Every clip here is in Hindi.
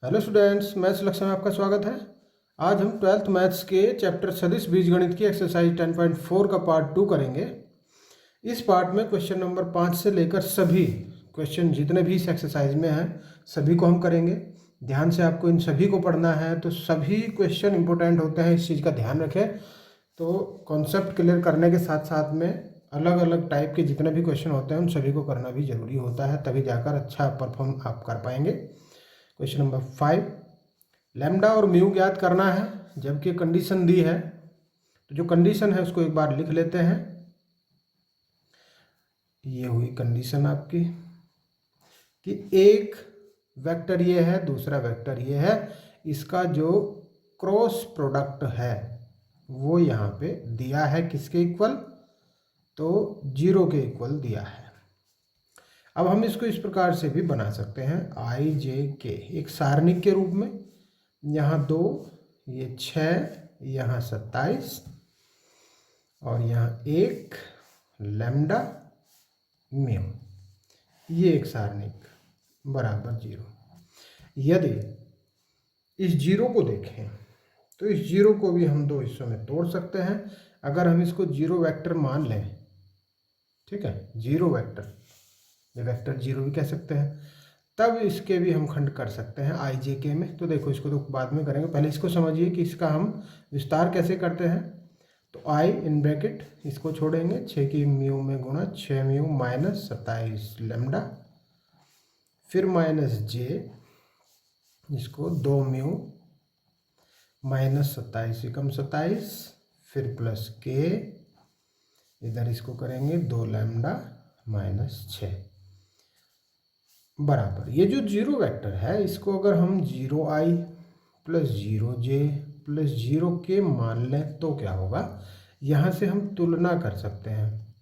हेलो स्टूडेंट्स, मैथ्स लक्ष्य में आपका स्वागत है। आज हम 12th मैथ्स के चैप्टर सदिश बीजगणित की एक्सरसाइज 10.4 का पार्ट 2 करेंगे। इस पार्ट में क्वेश्चन नंबर 5 से लेकर सभी क्वेश्चन जितने भी इस एक्सरसाइज में हैं सभी को हम करेंगे। ध्यान से आपको इन सभी को पढ़ना है, तो सभी क्वेश्चन इंपॉर्टेंट होते हैं, इस चीज़ का ध्यान रखें। तो कॉन्सेप्ट क्लियर करने के साथ साथ में अलग अलग टाइप के जितने भी क्वेश्चन होते हैं उन सभी को करना भी जरूरी होता है, तभी जाकर अच्छा परफॉर्म आप कर पाएंगे। क्वेश्चन नंबर 5, लैम्डा और म्यू ज्ञात करना है जबकि कंडीशन दी है। तो जो कंडीशन है उसको एक बार लिख लेते हैं। ये हुई कंडीशन आपकी कि एक वेक्टर ये है, दूसरा वेक्टर ये है, इसका जो क्रॉस प्रोडक्ट है वो यहाँ पे दिया है किसके इक्वल, तो 0 के इक्वल दिया है। अब हम इसको इस प्रकार से भी बना सकते हैं, आई जे के एक सारणिक के रूप में। यहाँ 2, ये 6, यहाँ 27 और यहाँ 1 लैम्डा म्यू, ये एक सारणिक बराबर 0। यदि इस 0 को देखें तो इस 0 को भी हम दो हिस्सों में तोड़ सकते हैं। अगर हम इसको 0 वेक्टर मान लें, ठीक है, 0 वेक्टर, वेक्टर 0 भी कह सकते हैं, तब इसके भी हम खंड कर सकते हैं आई जे के में। तो देखो, इसको तो बाद में करेंगे, पहले इसको समझिए कि इसका हम विस्तार कैसे करते हैं। तो आई इन ब्रैकेट इसको छोड़ेंगे, 6 की म्यू में गुणा 6 म्यू माइनस 27 लैम्डा, फिर माइनस जे, इसको 2 म्यू माइनस 27 एकम 27, फिर प्लस के, इधर इसको करेंगे 2 लैम्डा माइनस 6 बराबर। ये जो 0 वेक्टर है इसको अगर हम 0i plus 0j plus 0k मान लें तो क्या होगा, यहाँ से हम तुलना कर सकते हैं।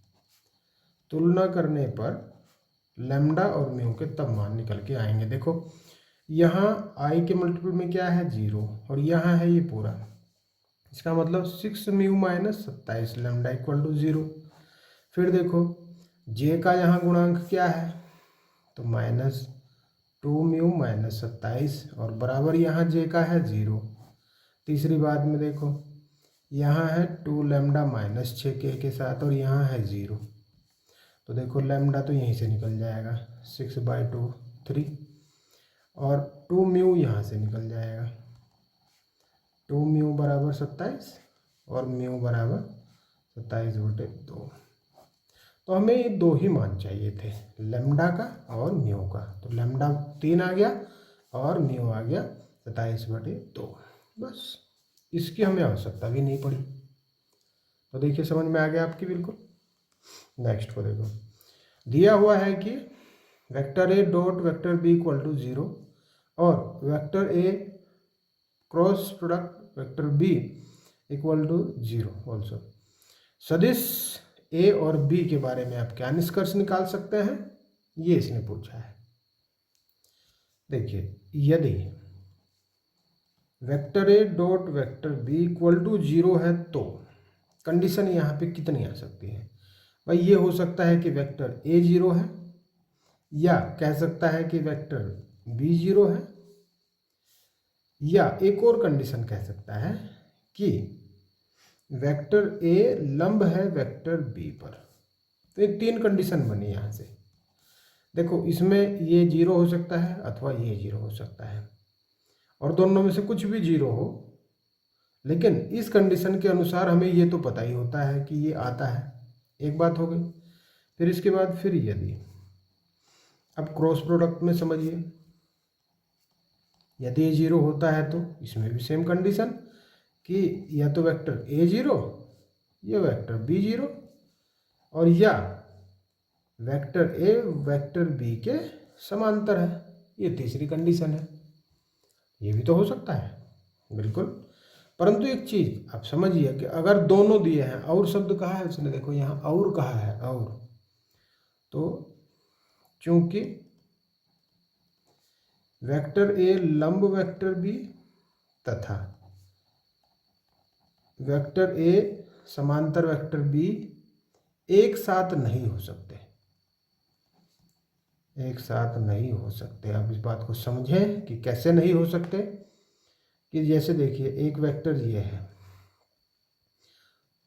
तुलना करने पर लैम्डा और म्यू के तब मान निकल के आएंगे। देखो, यहाँ i के मल्टीपल में क्या है 0 और यहाँ है ये पूरा, इसका मतलब 6 mu minus 27 lambda equal to 0। फिर देखो j का यहाँ गुणांक क्या है, तो माइनस 2 म्यू माइनस 27 और बराबर यहाँ j का है 0। तीसरी बात में देखो, यहाँ है 2 लैम्डा माइनस 6k के साथ और यहाँ है 0। तो देखो लैम्डा तो यहीं से निकल जाएगा, 6/2 3, और 2 म्यू यहाँ से निकल जाएगा, 2 म्यू बराबर 27 और म्यू बराबर 27/2। तो हमें ये दो ही मान चाहिए थे, लैम्डा का और म्यू का। तो लैम्डा 3 आ गया और म्यू आ गया 27/2। बस, इसकी हमें आवश्यकता भी नहीं पड़ी। तो देखिए समझ में आ गया आपकी बिल्कुल। नेक्स्ट को देखो, दिया हुआ है कि vector A dot vector B equal to 0 और vector A cross product vector B equal to 0 also. सदिश ए और बी के बारे में आप क्या निष्कर्ष निकाल सकते हैं, ये इसने पूछा है। देखिए, यदि vector A dot vector B equal to 0 है तो कंडीशन यहाँ पे कितनी आ सकती है भाई। ये हो सकता है कि वेक्टर ए 0 है, या कह सकता है कि वेक्टर बी 0 है, या एक और कंडीशन कह सकता है कि वेक्टर ए लंब है वेक्टर बी पर। तो ये 3 कंडीशन बनी यहाँ से। देखो, इसमें ये 0 हो सकता है अथवा ये 0 हो सकता है, और दोनों में से कुछ भी 0 हो, लेकिन इस कंडीशन के अनुसार हमें ये तो पता ही होता है कि ये आता है। एक बात हो गई। फिर इसके बाद फिर यदि अब क्रॉस प्रोडक्ट में समझिए, यदि ये 0 होता है तो इसमें भी सेम कंडीशन कि या तो वेक्टर ए 0 या वेक्टर बी 0, और या वेक्टर ए वेक्टर बी के समांतर है, ये तीसरी कंडीशन है। ये भी तो हो सकता है, बिल्कुल। परंतु एक चीज आप समझिए कि अगर दोनों दिए हैं, और शब्द कहा है उसने, देखो यहाँ और कहा है, और, तो चूंकि वेक्टर ए लंब वेक्टर बी तथा वेक्टर ए समांतर वेक्टर बी एक साथ नहीं हो सकते, एक साथ नहीं हो सकते। आप इस बात को समझें कि कैसे नहीं हो सकते। कि जैसे देखिए एक वेक्टर ये है,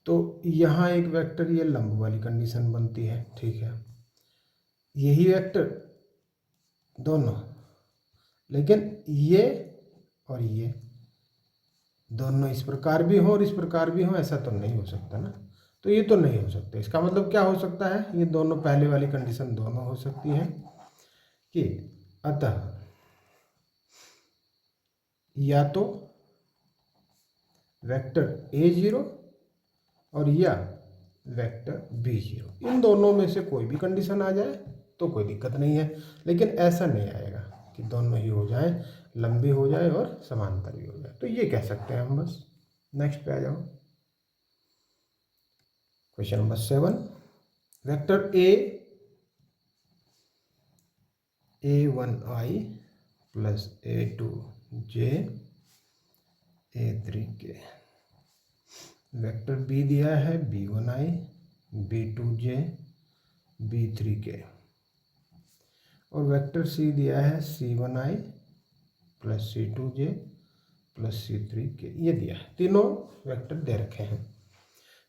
तो यहाँ एक वेक्टर ये लंब वाली कंडीशन बनती है, ठीक है, यही वेक्टर दोनों, लेकिन ये और ये दोनों इस प्रकार भी हो और इस प्रकार भी हो, ऐसा तो नहीं हो सकता ना। तो ये तो नहीं हो सकता। इसका मतलब क्या हो सकता है, ये दोनों पहले वाली कंडीशन दोनों हो सकती है कि अतः या तो वेक्टर a0 और या वेक्टर b0, इन दोनों में से कोई भी कंडीशन आ जाए तो कोई दिक्कत नहीं है। लेकिन ऐसा नहीं आएगा कि दोनों ही हो जाए, लंबी हो जाए और समांतर भी हो जाए। तो ये कह सकते हैं हम बस। नेक्स्ट पे आ जाओ। Question number 7, vector a1i plus a2j a3k, vector b दिया है b1i b2j b3k, और वेक्टर c दिया है c1i plus c2j plus c3k, ये दिया है। तीनों वेक्टर दे रखे हैं।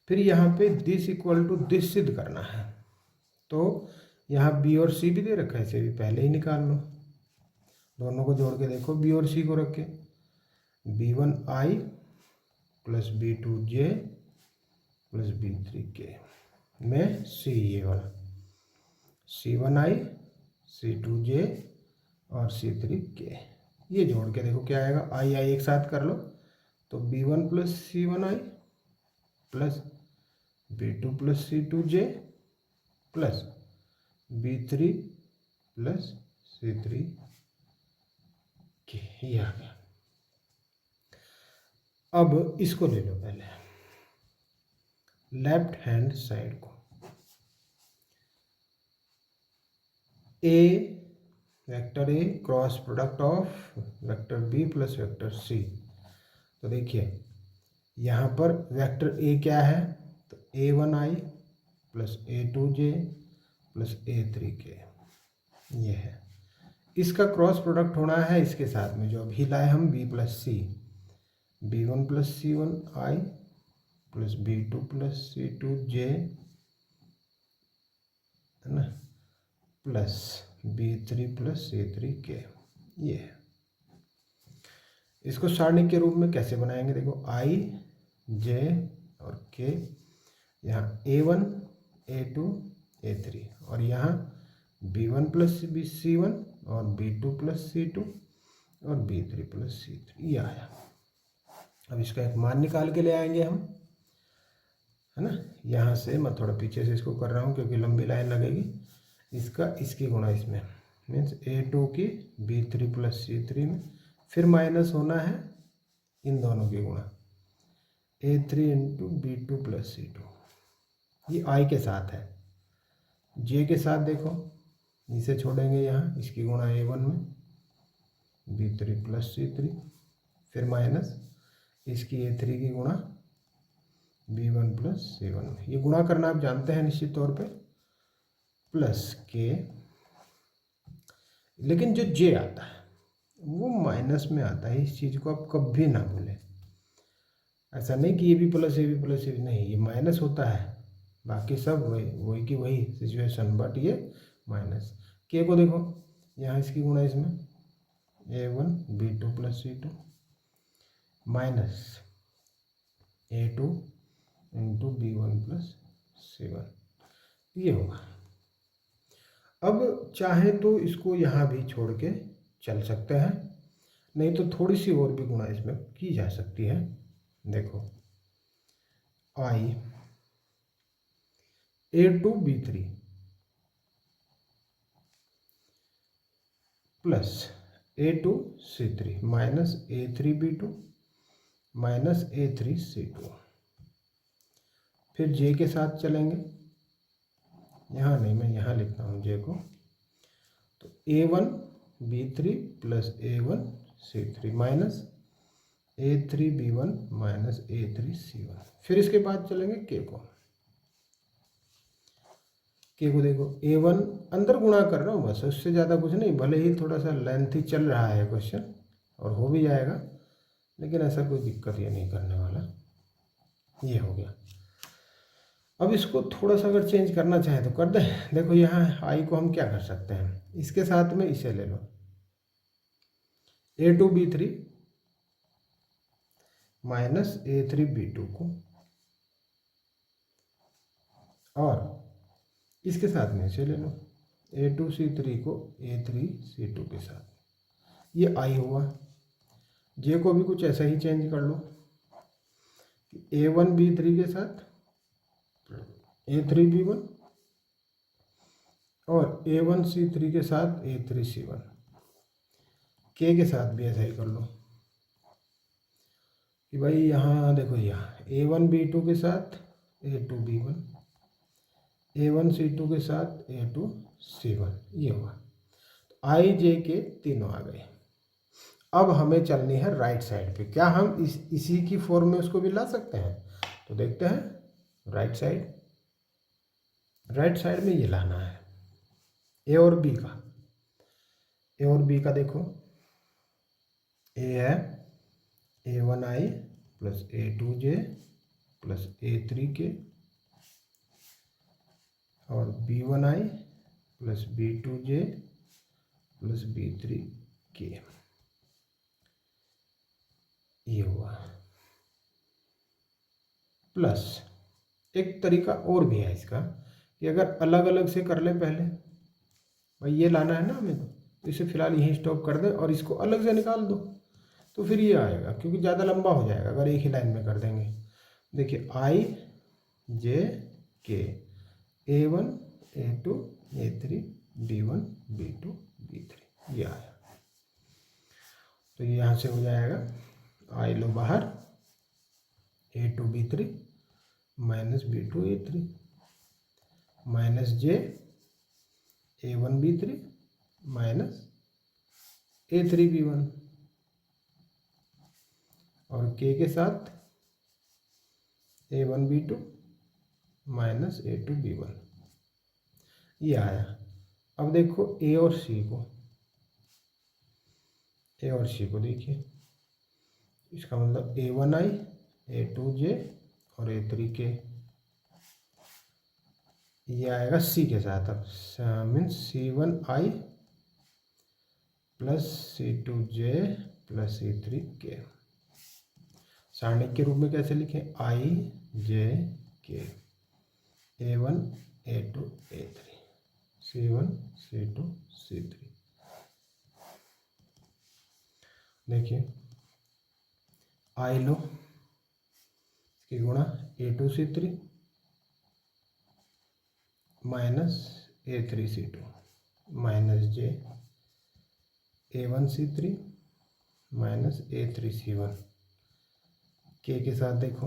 फिर यहाँ पे दिस इक्वल टू दिस सिद्ध करना है। तो यहाँ b और c भी दे रखा है, इसे भी पहले ही निकाल लो। दोनों को जोड़ के देखो, b और c को रख के, b1i plus b2j plus b3k में c, ये वाला c1i c2j और c3k, ये जोड़ के देखो क्या आएगा। आई एक साथ कर लो तो b1 plus c1i plus b2 plus c2j plus b3 plus c3k, ये आ गया। अब इसको ले लो पहले, लेफ्ट हैंड साइड को, a vector a cross product of vector b plus vector c। तो देखिए यहाँ पर वेक्टर a क्या है, तो a1i plus a2j plus a3k, ये है। इसका क्रॉस प्रोडक्ट होना है इसके साथ में जो अभी लाए हम b plus c, b1 plus c1i plus b2 plus c2j, है ना, प्लस b3 प्लस c3k, ये है। इसको सारणी के रूप में कैसे बनाएंगे, देखो i j और k, यहाँ a1 a2 a3, और यहाँ b1 प्लस c1 और b2 प्लस c2 और b3 प्लस c3, ये आया। अब इसका एक मान निकाल के ले आएंगे हम, है ना। यहाँ से मैं थोड़ा पीछे से इसको कर रहा हूँ क्योंकि लंबी लाइन लगेगी। इसका इसकी गुणा इसमें, मीन्स a2 की b3 प्लस c3 में, फिर माइनस होना है इन दोनों की गुणा a3 into b2 plus c2, ये i के साथ है। j के साथ देखो, इसे छोड़ेंगे यहाँ, इसकी गुणा a1 में b3 प्लस c3, फिर माइनस इसकी a3 की गुणा b1 प्लस c1 में, ये गुणा करना आप जानते हैं निश्चित तौर पे, प्लस k, लेकिन जो j आता है वो माइनस में आता है। इस चीज़ को आप कभी ना भूलें। ऐसा नहीं कि ये भी प्लस ये भी प्लस, ये नहीं, ये माइनस होता है। बाकी सब वही की वही सिचुएशन, बट ये माइनस। k को देखो, यहाँ इसकी गुणा इसमें a1 b2 plus c2 minus a2 into b1 plus c1, ये होगा। अब चाहे तो इसको यहाँ भी छोड़ के चल सकते हैं, नहीं तो थोड़ी सी और भी गुणा इसमें की जा सकती है। देखो i a2 b3 plus a2 c3 minus a3 b2 minus a3 c2, फिर j के साथ चलेंगे, यहाँ नहीं, मैं यहाँ लिखता हूँ j को, तो a1 b3 plus a1 c3 minus a3 b1 minus a3 c1, फिर इसके बाद चलेंगे k को। के को देखो A1 अंदर गुणा कर रहा हूँ बस, उससे ज़्यादा कुछ नहीं, भले ही थोड़ा सा लेंथी चल रहा है क्वेश्चन और हो भी जाएगा, लेकिन ऐसा कोई दिक्कत ये नहीं करने वाला। ये हो गया। अब इसको थोड़ा सा अगर चेंज करना चाहें तो कर दें। देखो यहाँ आई को हम क्या कर सकते हैं, इसके साथ में इसे ले लो A2B3 माइनस A3B2 को, और इसके साथ में इसे ले लो A2C3 को A3C2 के साथ, ये आई हुआ। जे को भी कुछ ऐसा ही चेंज कर लो, A1B3 के साथ A3B1 और A1C3 के साथ A3C1, के साथ भी ऐसा ही कर लो कि भाई यहाँ देखो यहाँ A1B2 के साथ A2B1, A1C2 के साथ A2C1, ये हुआ। आई जे के तीनों आ गए। अब हमें चलनी है राइट साइड पे। क्या हम इसी की फॉर्म में उसको भी ला सकते हैं? तो देखते हैं। राइट साइड में ये लाना है ए और बी का देखो, ए है A1I plus A2J plus A3K और B1I plus B2J plus B3K, ये हुआ। प्लस एक तरीका और भी है इसका कि अगर अलग अलग से कर लें पहले, भाई ये लाना है ना हमें, तो इसे फिलहाल यहीं स्टॉप कर दें और इसको अलग से निकाल दो, तो फिर ये आएगा, क्योंकि ज़्यादा लंबा हो जाएगा अगर एक ही लाइन में कर देंगे। देखिए I J K A1 A2 A3 B1 B2 B3, ये आया। तो ये यहाँ से हो जाएगा, आई लो बाहर A2B3 minus B2A3 minus J A1B3 minus A3B1 और K के साथ A1B2 माइनस A2B1, ये आया। अब देखो A और C को देखिए, इसका मतलब A1I A2J और A3K, ये आएगा C के साथ। अब means C1I plus C2J plus C3K। सारणिक के रूप में कैसे लिखें? I J K A1 A2 A3 C1 C2 C3। देखिए आई लो, इसकी गुणा A2C3 minus A3C2 minus J A1C3 minus A3C1, के साथ देखो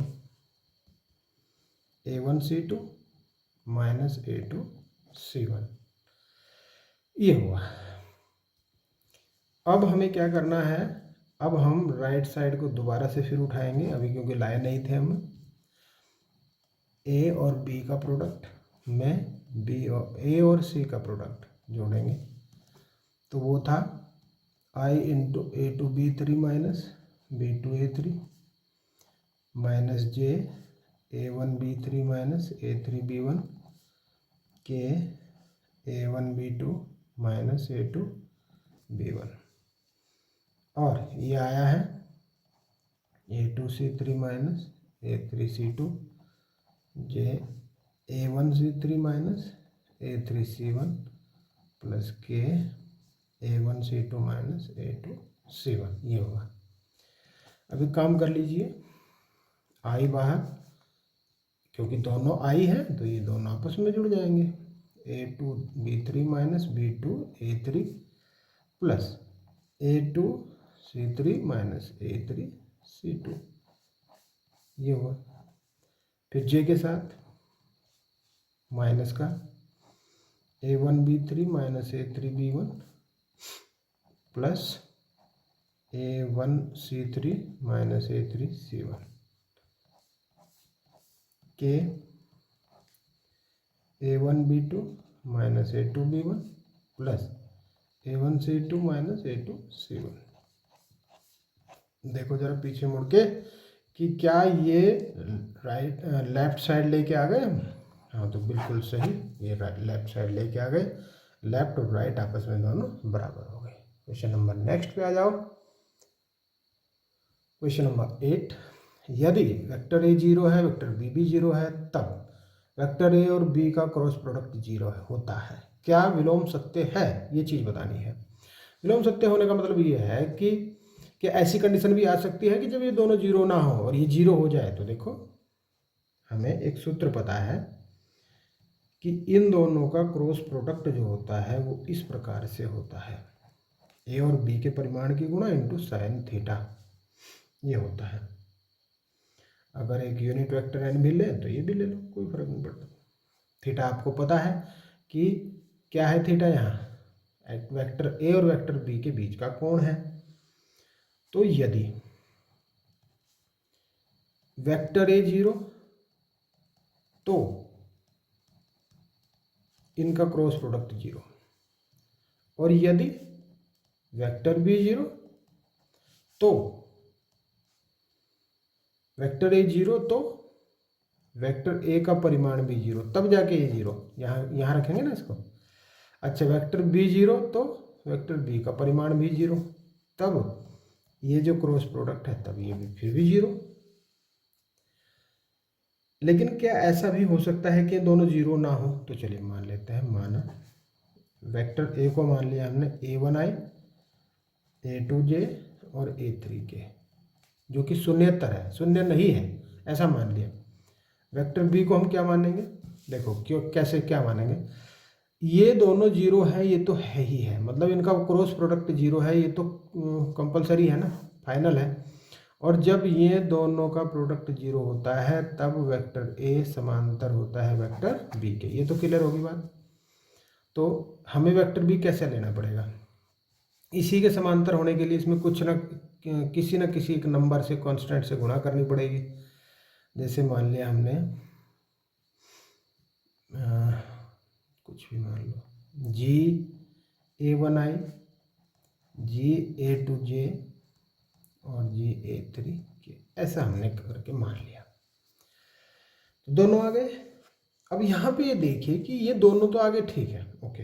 A1C2 माइनस A2C1, ये हुआ। अब हमें क्या करना है, अब हम राइट साइड को दोबारा से फिर उठाएंगे, अभी क्योंकि लाए नहीं थे हम। ए और बी का प्रोडक्ट में बी और ए और सी का प्रोडक्ट जोड़ेंगे, तो वो था I into A2B3 minus B2A3 minus J A1B3 minus A3B1 के A1B2 माइनस A2B1, और ये आया है A2C3 minus A3C2 J A1C3 minus A3C1 plus के A1C2 माइनस A2C1, ये होगा। अभी काम कर लीजिए, आई बाहर, क्योंकि दोनों आई है तो ये दोनों आपस में जुड़ जाएंगे। A2B3 minus B2A3 plus A2C3 minus A3C2, ये हुआ। फिर J के साथ माइनस का A1B3 minus A3B1 plus A1C3 minus A3C1 के A1B2 minus A2B1 plus A1C2 minus A2C1। देखो जरा पीछे मुड़ के कि क्या ये लेफ्ट साइड लेके आ गए। हाँ तो बिल्कुल सही, ये लेफ्ट साइड लेके आ गए। लेफ्ट और राइट आपस में दोनों बराबर हो गए। क्वेश्चन नंबर नेक्स्ट पे आ जाओ। क्वेश्चन नंबर 8, यदि वेक्टर ए 0 है, वेक्टर बी भी 0 है, तब वेक्टर ए और बी का क्रॉस प्रोडक्ट 0 होता है। क्या विलोम सत्य है, ये चीज़ बतानी है। विलोम सत्य होने का मतलब ये है कि ऐसी कंडीशन भी आ सकती है कि जब ये दोनों 0 ना हो और ये 0 हो जाए, तो देखो हमें एक सूत्र पता है कि इन दोनों का क्रॉस प्रोडक्ट जो होता है वो इस प्रकार से होता है, ए और बी के परिमाण की गुणा इंटू साइन थीटा, ये होता है। अगर एक यूनिट वेक्टर एन भी ले तो ये भी ले लो, कोई फर्क नहीं पड़ता। थीटा आपको पता है कि क्या है थीटा, यहाँ वेक्टर ए और वेक्टर बी के बीच का कोण है। तो यदि वेक्टर ए 0 तो इनका क्रॉस प्रोडक्ट 0, और यदि वेक्टर बी 0 तो वेक्टर ए 0 तो वेक्टर ए का परिमाण भी 0, तब जाके ये 0, यहाँ रखेंगे ना इसको। अच्छा, वेक्टर बी 0 तो वेक्टर बी का परिमाण भी 0, तब ये जो क्रॉस प्रोडक्ट है तब ये भी फिर भी 0। लेकिन क्या ऐसा भी हो सकता है कि दोनों 0 ना हो? तो चलिए मान लेते हैं। माना वेक्टर ए को मान लिया हमने A1i, A2j और A3k, जो कि शून्येतर है, शून्य नहीं है, ऐसा मान लिया। वेक्टर बी को हम क्या मानेंगे? देखो क्यों, कैसे क्या मानेंगे, ये दोनों 0 है, ये तो है ही है, मतलब इनका क्रॉस प्रोडक्ट 0 है, ये तो कंपलसरी है ना, फाइनल है। और जब ये दोनों का प्रोडक्ट 0 होता है तब वेक्टर ए समांतर होता है वेक्टर बी के। ये तो क्लियर होगी बात। तो हमें वेक्टर बी कैसे लेना पड़ेगा? इसी के समांतर होने के लिए इसमें किसी न किसी एक नंबर से, कांस्टेंट से गुणा करनी पड़ेगी। जैसे मान लिया हमने कुछ भी मान लो, GA1i, GA2j और GA3k, ऐसा हमने करके मान लिया। तो दोनों आ गए। अब यहाँ पे ये देखिए कि ये दोनों तो आगे, ठीक है, ओके।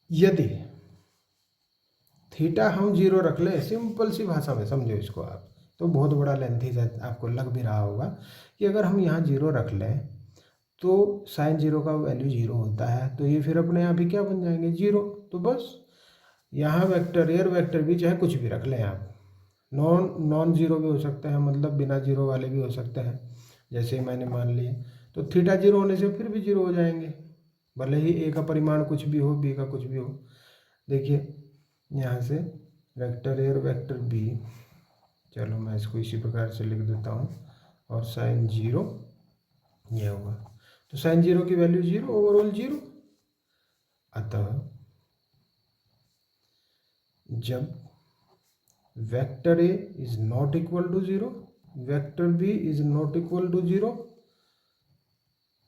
यदि थीटा हम 0 रख ले, सिंपल सी भाषा में समझो इसको आप, तो बहुत बड़ा लेंथी आपको लग भी रहा होगा कि अगर हम यहाँ 0 रख लें तो साइन 0 का वैल्यू 0 होता है, तो ये फिर अपने आप ही क्या बन जाएंगे? 0। तो बस यहाँ वेक्टर ए और वेक्टर बी चाहे कुछ भी रख लें आप, नॉन जीरो भी हो सकते हैं, मतलब बिना 0 वाले भी हो सकते हैं, जैसे मैंने मान लिए। तो थीटा 0 होने से फिर भी 0 हो जाएंगे, भले ही ए का परिमाण कुछ भी हो, बी का कुछ भी हो। देखिए यहाँ से वेक्टर ए और वेक्टर बी, चलो मैं इसको इसी प्रकार से लिख देता हूँ, और साइन 0 ये होगा। तो साइन 0 की वैल्यू 0, ओवरऑल 0। अतः जब vector A is not equal to 0, vector B is not equal to 0,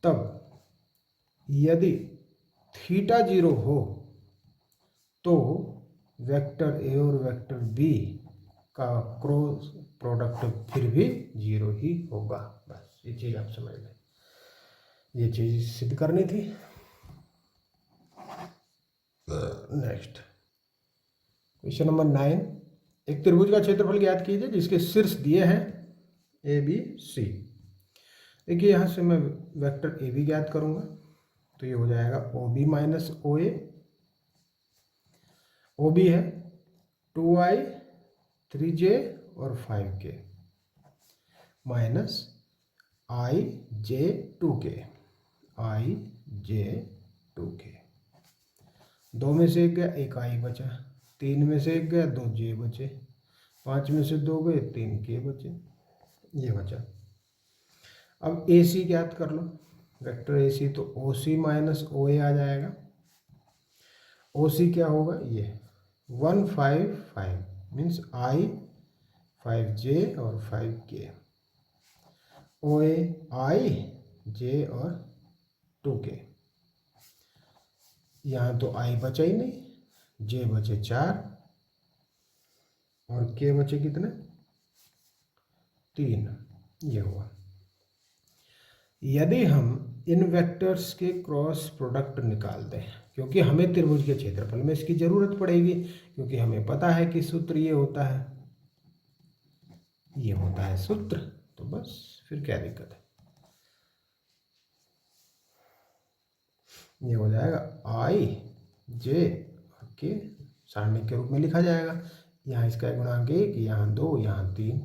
तब यदि थीटा 0 हो तो वेक्टर ए और वेक्टर बी का क्रॉस प्रोडक्ट फिर भी 0 ही होगा। बस ये चीज़ आप समझ लें, ये चीज़ सिद्ध करनी थी। नेक्स्ट क्वेश्चन नंबर 9, एक त्रिभुज का क्षेत्रफल ज्ञात कीजिए जिसके शीर्ष दिए हैं ABC। देखिए यहाँ से मैं वेक्टर AB ज्ञात करूँगा, तो ये हो जाएगा OB माइनस OA। OB है 2i 3j और 5k minus ij 2k, ij 2k। 2 में से 1 गया, 1 i बचा, 3 में से 1 गया, 2 j बचे, 5 में से 2 गए, 3 k बचे, ये बचा। अब AC ज्ञात कर लो, वेक्टर AC, तो OC माइनस OA आ जाएगा। OC क्या होगा? ये 1 5 5 मीन्स i 5j और 5k, OA i j और 2k। यहाँ तो आई बचा ही नहीं, जे बचे 4 और के बचे कितने 3। ये हुआ। यदि हम इन वेक्टर्स के क्रॉस प्रोडक्ट निकाल दें, क्योंकि हमें त्रिभुज के क्षेत्रफल में इसकी जरूरत पड़ेगी, क्योंकि हमें पता है कि सूत्र ये होता है, ये होता है सूत्र, तो बस फिर क्या दिक्कत है। ये हो जाएगा आई जे के सारणी के रूप में लिखा जाएगा। यहाँ इसका गुणांक 1, यहाँ 2, यहाँ 3,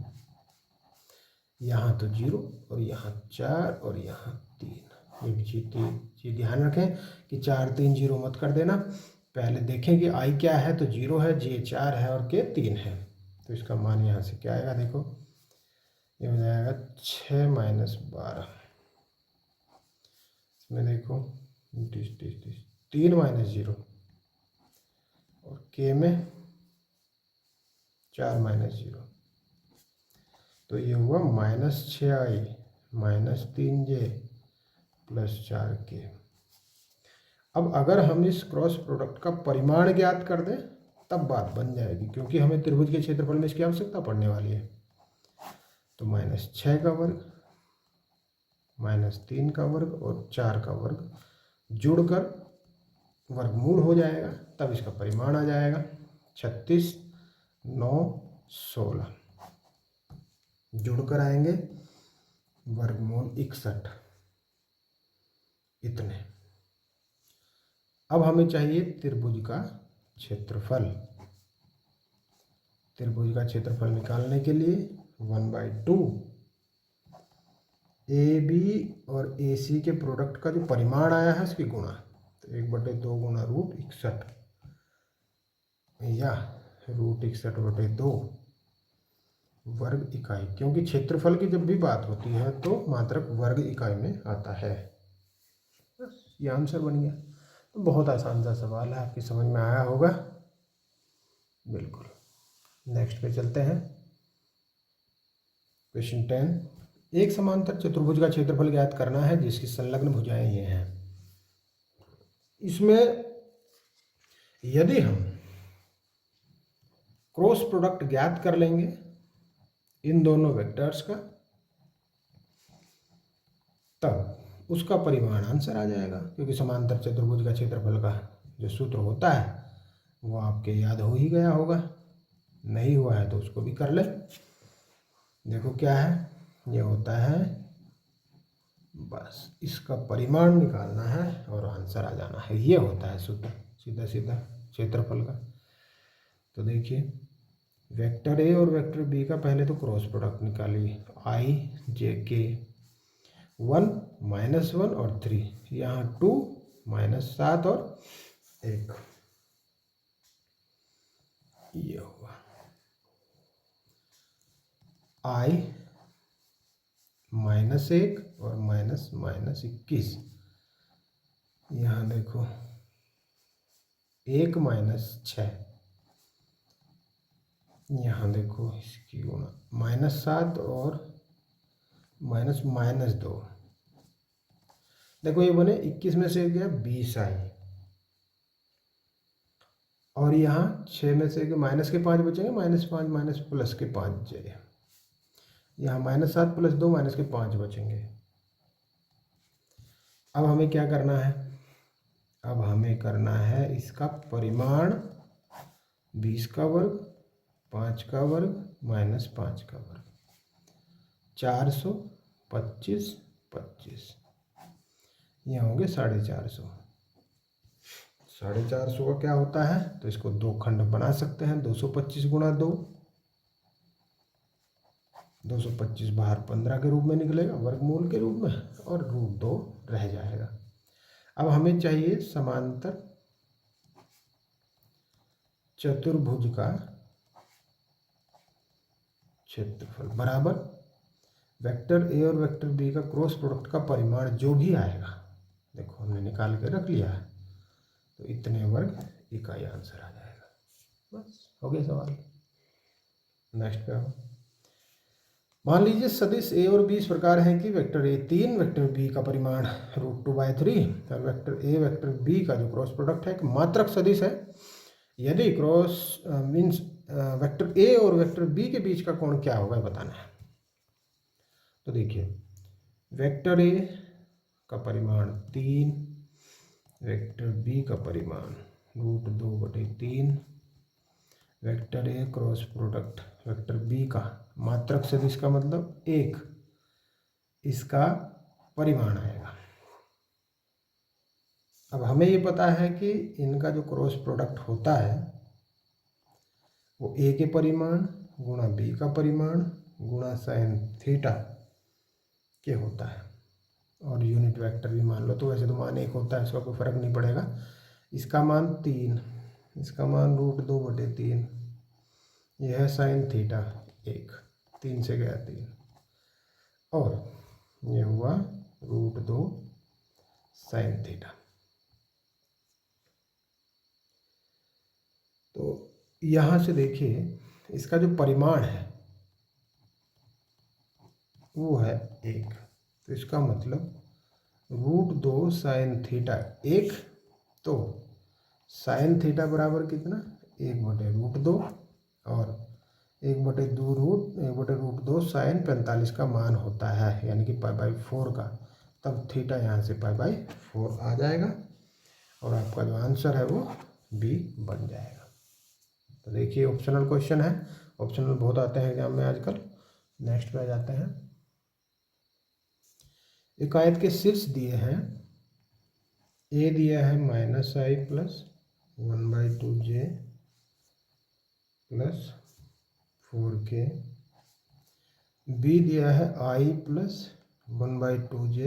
यहाँ तो 0 और यहाँ 4 और यहाँ 3। ये भी चीज ध्यान रखें कि 4 3 0 मत कर देना। पहले देखें कि आई क्या है, तो 0 है, जे 4 है और के 3 है। तो इसका मान यहाँ से क्या आएगा, देखो ये हो जाएगा 6 - 12। इसमें देखो 30 3 - 0 और के में 4 - 0, तो ये हुआ -6i -3j +4k। अब अगर हम इस क्रॉस प्रोडक्ट का परिमाण ज्ञात कर दें तब बात बन जाएगी, क्योंकि हमें त्रिभुज के क्षेत्रफल में इसकी आवश्यकता पड़ने वाली है। तो -6 का वर्ग -3 का वर्ग और 4 का वर्ग जुड़कर वर्गमूल हो जाएगा, तब इसका परिमाण आ जाएगा 36 9 16। जुड़कर आएंगे वर्गमूल 61 इतने। अब हमें चाहिए त्रिभुज का क्षेत्रफल। त्रिभुज का क्षेत्रफल निकालने के लिए 1/2 ए बी और ए सी के प्रोडक्ट का जो परिमाण आया है उसकी गुणा, तो 1/2 गुणा √61 या √61/2 वर्ग इकाई, क्योंकि क्षेत्रफल की जब भी बात होती है तो मात्रक वर्ग इकाई में आता है। बस ये आंसर बन गया। तो बहुत आसान सा सवाल है, आपकी समझ में आया होगा। बिल्कुल। नेक्स्ट पे चलते हैं। क्वेश्चन 10, एक समांतर चतुर्भुज का क्षेत्रफल ज्ञात करना है जिसकी संलग्न भुजाएं ये हैं। इसमें यदि हम क्रॉस प्रोडक्ट ज्ञात कर लेंगे इन दोनों वेक्टर्स का, तब उसका परिमाण आंसर आ जाएगा, क्योंकि समांतर चतुर्भुज का क्षेत्रफल का जो सूत्र होता है वो आपके याद हो ही गया होगा। नहीं हुआ है तो उसको भी कर ले। देखो क्या है, ये होता है, बस इसका परिमाण निकालना है और आंसर आ जाना है। ये होता है सूत्र सीधा सीधा क्षेत्रफल का। तो देखिए वेक्टर ए और वेक्टर बी का पहले तो क्रॉस प्रोडक्ट निकालिए। आई जे के 1 -1 और 3, यहाँ 2 -7 और 1, ये होगा आई -1 और -21। यहाँ देखो 1 -6, यहाँ देखो इसकी गुणा -7 और -2। देखो ये बने 21 में से गया 20 आई, और यहाँ 6 में से माइनस के 5 बचेंगे, -5 माइनस प्लस के 5 जाए, यहाँ -7 + 2 -5 बचेंगे। अब हमें क्या करना है, अब हमें करना है इसका परिमाण 20 का वर्ग 5 का वर्ग -5 का वर्ग 425 25, ये होंगे 450। 450 का क्या होता है, तो इसको दो खंड बना सकते हैं। 225 × 2, 225 बाहर 15 के रूप में निकलेगा वर्गमूल के रूप में, और √2 रह जाएगा। अब हमें चाहिए समांतर चतुर्भुज का क्षेत्रफल बराबर वेक्टर ए और वेक्टर बी का क्रॉस प्रोडक्ट का परिमाण जो भी आएगा, देखो हमने निकाल के रख लिया है, तो इतने वर्ग इकाई आंसर आ जाएगा। बस हो गया सवाल। नेक्स्ट पे आओ। मान लीजिए सदिश ए और बी इस प्रकार है कि वेक्टर ए 3, वेक्टर बी का परिमाण √2/3 और वेक्टर ए वेक्टर बी का जो क्रॉस प्रोडक्ट है एक मात्रक सदिश है। यदि क्रॉस मीन्स वेक्टर ए और वेक्टर बी के बीच का कोण क्या होगा बताना है। तो देखिए वेक्टर ए का परिमाण 3, वेक्टर बी का परिमाण √2/3, vector A cross product vector B का मात्रक सदिश का मतलब 1, इसका परिमाण आएगा। अब हमें ये पता है कि इनका जो क्रॉस प्रोडक्ट होता है वो ए के परिमाण गुणा बी का परिमाण गुणा sin थीटा के होता है, और यूनिट वेक्टर भी मान लो तो वैसे तो मान 1 होता है, इसका कोई फर्क नहीं पड़ेगा। इसका मान 3, इसका मान √2/3, यह है sin थीटा 1, 3 से गया 3, और ये हुआ √2 sin थीटा। तो यहाँ से देखिए इसका जो परिमाण है वो है 1, तो इसका मतलब √2 sin थीटा 1, तो sin थीटा बराबर कितना 1/√2 और 1/√2 sin 45 का मान होता है, यानी कि π/4 का, तब थीटा यहाँ से π/4 आ जाएगा और आपका जो आंसर है वो बी बन जाएगा। तो देखिए ऑप्शनल क्वेश्चन है, ऑप्शनल बहुत आते हैं एग्जाम में आजकल। नेक्स्ट पे आ जाते हैं। एक आयत के शीर्ष दिए हैं, ए दिया है -i + 1/2j + 4k, बी दिया है i + 1/2j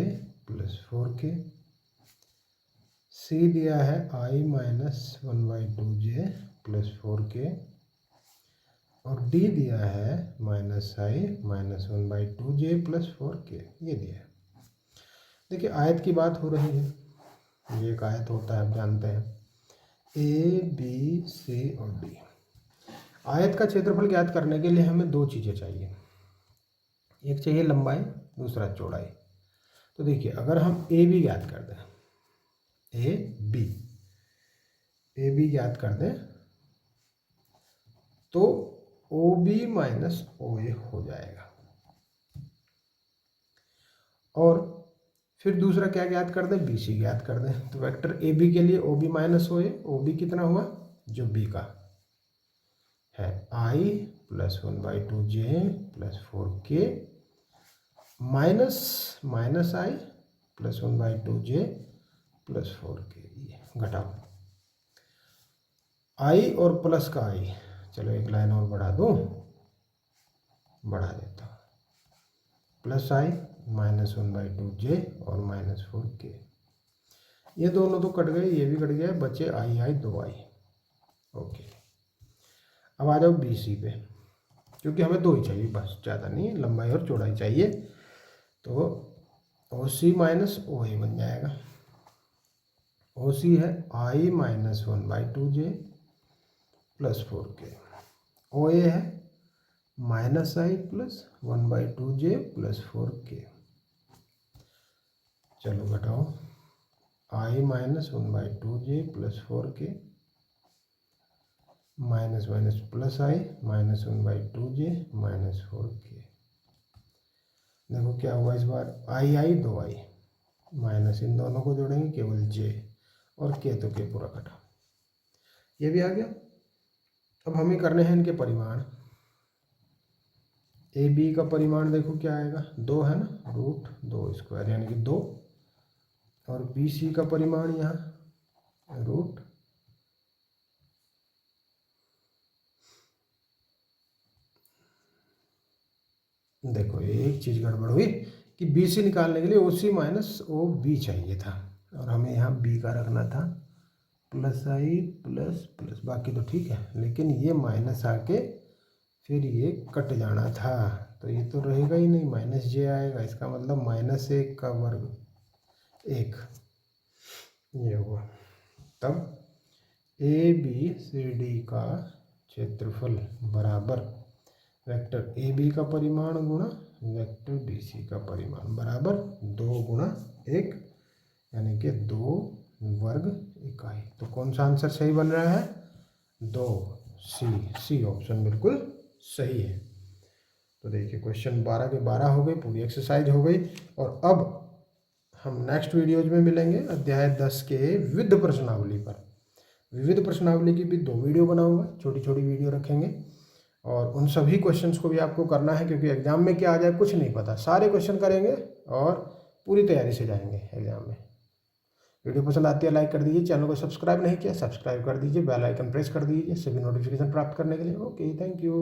+ 4k, सी दिया है i - 1/2j + 4k, और डी दिया है -i - 1/2j + 4k, ये दिया है। देखिए आयत की बात हो रही है, ये एक आयत होता है आप जानते हैं, ए बी सी और डी। आयत का क्षेत्रफल ज्ञात करने के लिए हमें 2 चीज़ें चाहिए, एक चाहिए लंबाई, दूसरा चौड़ाई। तो देखिए अगर हम ए बी ज्ञात कर दें, ए बी ज्ञात कर दें तो ओ बी माइनस ओ ए हो जाएगा, और फिर दूसरा क्या ज्ञात कर दें, बी सी ज्ञात कर दें। तो वेक्टर ए बी के लिए O B minus O B कितना हुआ, जो बी का है i + 1/2j + 4k minus i + 1/2j + 4k, ये घटाओ i और प्लस का i, चलो एक लाइन और बढ़ा दूँ, बढ़ा देता हूँ, +i - 1/2j और -4k, ये दोनों तो कट गए, ये भी कट गया, बचे i 2i। ओके, अब आ जाओ बी सी पे, क्योंकि हमें 2 ही चाहिए बस, ज़्यादा नहीं, लंबाई और चौड़ाई चाहिए। तो ओ सी माइनस ओ ए बन जाएगा, ओ सी है i - 1/2j + 4k, ओ ए है -i + 1/2j + 4k, चलो घटाओ i - 1/2j + 4k minus minus plus i - 1/2j - 4k, देखो क्या हुआ इस बार, i 2i माइनस इन दोनों को जोड़ेंगे केवल j, और k तो k पूरा कटा, ये भी आ गया। अब हमें करने हैं इनके परिमाण। ए बी का परिमाण देखो क्या आएगा, 2 है ना, √2² यानी कि 2, और बी सी का परिमाण यहाँ रूट देखो एक चीज़ गड़बड़ हुई कि बी सी निकालने के लिए ओ सी माइनस ओ बी चाहिए था, और हमें यहाँ बी का रखना था +i +, बाकी तो ठीक है, लेकिन ये माइनस आके फिर ये कट जाना था, तो ये तो रहेगा ही नहीं, -j आएगा, इसका मतलब -1 का वर्ग 1, ये हुआ। तब ए बी सी डी का क्षेत्रफल बराबर वेक्टर ए बी का परिमाण गुणा वेक्टर बी सी का परिमाण बराबर 2 गुणा 1 यानी कि 2 वर्ग इकाई। तो कौन सा आंसर सही बन रहा है? 2 सी ऑप्शन बिल्कुल सही है। तो देखिए क्वेश्चन 12 के 12 हो गए, पूरी एक्सरसाइज हो गई। और अब हम नेक्स्ट वीडियोज में मिलेंगे अध्याय 10 के विविध प्रश्नावली पर। विविध प्रश्नावली की भी 2 वीडियो बनाऊंगा, छोटी छोटी वीडियो रखेंगे और उन सभी क्वेश्चंस को भी आपको करना है, क्योंकि एग्जाम में क्या आ जाए कुछ नहीं पता। सारे क्वेश्चन करेंगे और पूरी तैयारी से जाएंगे एग्जाम में। वीडियो पसंद आती है लाइक कर दीजिए, चैनल को सब्सक्राइब नहीं किया सब्सक्राइब कर दीजिए, बेल आइकन प्रेस कर दीजिए सभी नोटिफिकेशन प्राप्त करने के लिए। Okay, thank you.